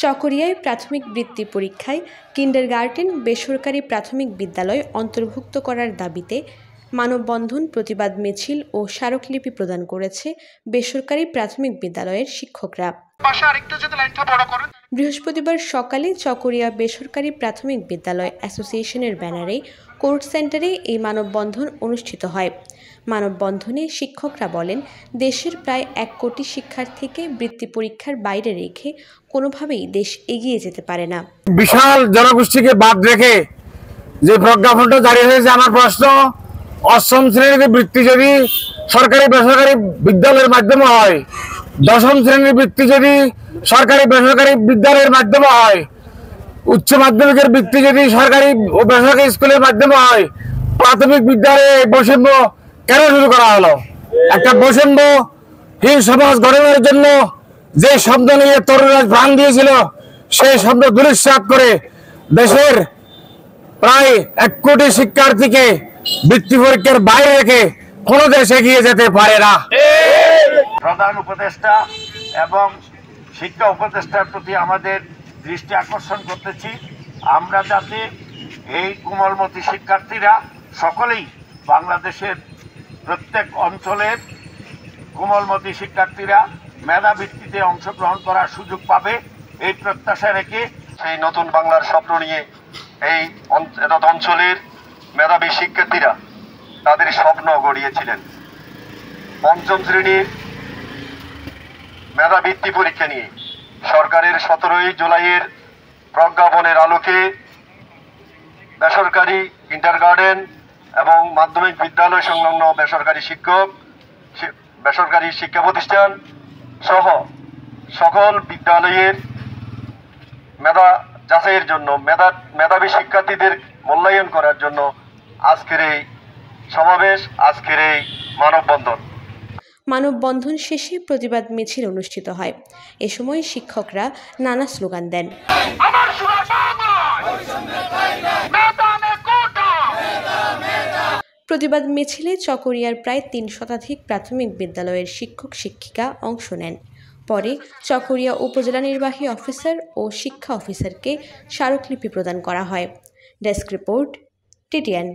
চকরিয়ায় প্রাথমিক বৃত্তি পরীক্ষায় কিন্ডারগার্টেন বেসরকারি প্রাথমিক বিদ্যালয় অন্তর্ভুক্ত করার দাবিতে মানববন্ধন, প্রতিবাদ মিছিল ও স্মারকলিপি প্রদান করেছে বেসরকারি প্রাথমিক বিদ্যালয়ের শিক্ষকরা। বৃহস্পতিবার সকালে চকরিয়া বেসরকারি প্রাথমিক বিদ্যালয় অ্যাসোসিয়েশনের ব্যানারে কোর্ট সেন্টারে এই মানববন্ধন অনুষ্ঠিত হয়। মানববন্ধনে শিক্ষকরা বলেন, দেশের প্রায় 1 কোটি শিক্ষার্থীকে বৃত্তি পরীক্ষার বাইরে রেখে কোনোভাবেই দেশ এগিয়ে যেতে পারে না। বিশাল জনগোষ্ঠীকে বাদ রেখে যে প্রজ্ঞাপনটা জারি হয়েছে, আমার প্রশ্ন, 8ম শ্রেণীর বৃত্তি যদি সরকারি বেসরকারি বিদ্যালয়ের মাধ্যমে হয়, 10ম শ্রেণীর বৃত্তি যদি সরকারি বেসরকারি বিদ্যালয়ের মাধ্যমে হয়, উচ্চ মাধ্যমিকের বৃত্তি যদি সরকারি ও বেসরকারি স্কুলের মাধ্যমে হয়, প্রাথমিক বিদ্যালয়ে বৈষম্য কেন শুরু করা হলো? একটা বৈষম্যহীন সমাজ গঠনের জন্য যে শব্দ নিয়ে তরুণরা প্রাণ দিয়েছিল, সেই শব্দ দুলিশ্বাত করে দেশের প্রায় 1 কোটি শিক্ষার্থীকে বৃত্তি পরীক্ষার বাইরে রেখে কোনো দেশ এগিয়ে যেতে পারে না। প্রধান উপদেষ্টা এবং শিক্ষা উপদেষ্টার প্রতি আমাদের দৃষ্টি আকর্ষণ করতেছি, আমরা যাতে এই কোমলমতি শিক্ষার্থীরা সকলেই বাংলাদেশের প্রত্যেক অঞ্চলের কোমলমতি শিক্ষার্থীরা মেধাবৃত্তিতে অংশগ্রহণ করার সুযোগ পাবে, এই প্রত্যাশা রেখে সেই নতুন বাংলার স্বপ্ন নিয়ে এই অঞ্চলের মেধাবী শিক্ষার্থীরা তাদের স্বপ্ন গড়িয়েছিলেন। 5ম শ্রেণীর মেধাবৃত্তি পরীক্ষা নিয়ে সরকারের 17ই জুলাইয়ের প্রজ্ঞাপনের আলোকে বেসরকারি কিন্ডারগার্টেন এবং মাধ্যমিক বিদ্যালয় সংলগ্ন বেসরকারি শিক্ষা প্রতিষ্ঠান সহ সকল বিদ্যালয়ের মেধা যাচাইয়ের জন্য মেধাবী শিক্ষার্থীদের মূল্যায়ন করার জন্য আজকের এই সমাবেশ, আজকের এই মানববন্ধন। মানববন্ধন শেষে প্রতিবাদ মিছিল অনুষ্ঠিত হয়। এ সময় শিক্ষকরা নানা স্লোগান দেন। প্রতিবাদ মিছিলে চকরিয়ার প্রায় 3 শতাধিক প্রাথমিক বিদ্যালয়ের শিক্ষক শিক্ষিকা অংশ নেন। পরে চকরিয়া উপজেলা নির্বাহী অফিসার ও শিক্ষা অফিসারকে স্মারকলিপি প্রদান করা হয়। Desk report, TTN।